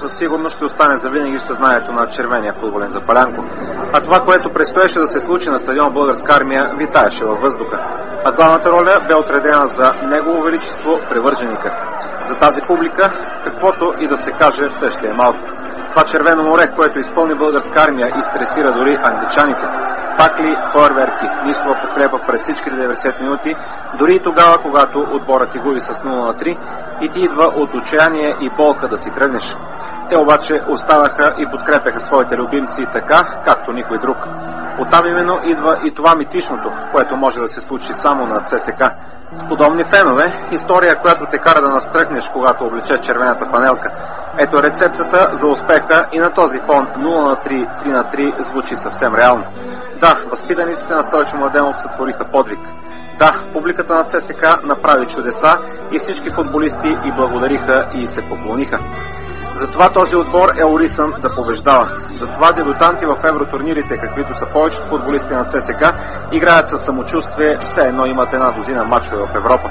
със сигурност ще остане завинаги в съзнанието на червения футболен запалянко. А това, което предстоеше да се случи на стадион Българска армия, витаеше във въздуха. А главната роля бе отредена за Негово Величество Привърженика. За тази публика, каквото и да се каже, все ще е малко. Това червено море, което изпълни Българска армия и стресира дори англичаните. Пак ли фойерверки, нискова подкрепа през всичките 90 минути, дори и тогава, когато отборът ти губи с 0-3 и ти идва от отчаяние и болка да си тръгнеш. Те обаче оставаха и подкрепяха своите любимци така, както никой друг. Оттам именно идва и това митичното, което може да се случи само на ЦСКА. С подобни фенове, история, която те кара да настръхнеш, когато облече червената фанелка. Ето рецептата за успеха и на този фон 0-3, 3-3 звучи съвсем реално. Да, възпитаниците на Стойчо Младенов сътвориха подвиг. Да, публиката на ЦСКА направи чудеса и всички футболисти и благодариха и се поклониха. Затова този отбор е орисан да побеждава. Затова дебютанти в евротурнирите, каквито са повечето футболисти на ЦСКА, играят със самочувствие, все едно имат една дозина мачове в Европа.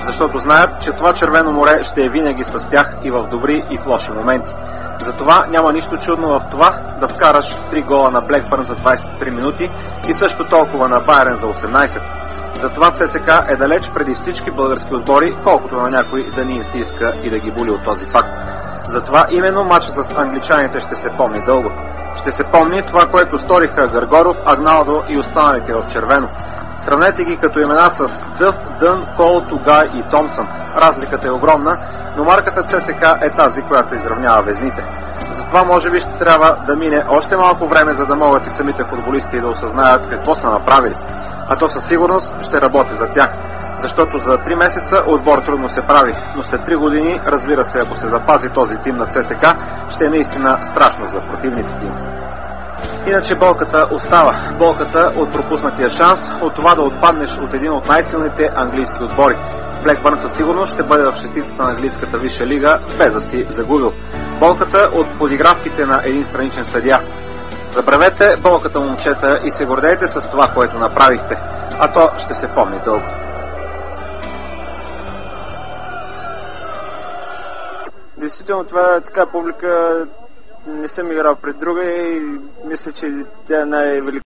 Защото знаят, че това червено море ще е винаги с тях и в добри и в лоши моменти. Затова няма нищо чудно в това да вкараш 3 гола на Блекбърн за 23 минути и също толкова на Байерн за 18. Затова ЦСКА е далеч преди всички български отбори, колкото на някой да ни им се иска и да ги боли от този факт. Затова именно матчът с англичаните ще се помни дълго. Ще се помни това, което сториха Гаргоров, Агналдо и останалите в червено. Сравнете ги като имена с Дъв, Дън, Кол, Тугай и Томсън. Разликата е огромна, но марката ЦСКА е тази, която изравнява везните. Затова може би ще трябва да мине още малко време, за да могат и самите футболисти да осъзнаят какво са направили. А то със сигурност ще работи за тях. Защото за 3 месеца отбор трудно се прави, но след 3 години, разбира се, ако се запази този тим на ЦСКА, ще е наистина страшно за противниците им. Иначе болката остава. Болката от пропуснатия шанс, от това да отпаднеш от един от най-силните английски отбори. Блекбърн със сигурност ще бъде в шестицата на английската висша лига, без да си загубил. Болката от подигравките на един страничен съдия. Забравете болката, момчета, и се гордейте с това, което направихте, а то ще се помни дълго. Действително това е така публика, не съм играл пред друга и мисля, че тя е най-велика.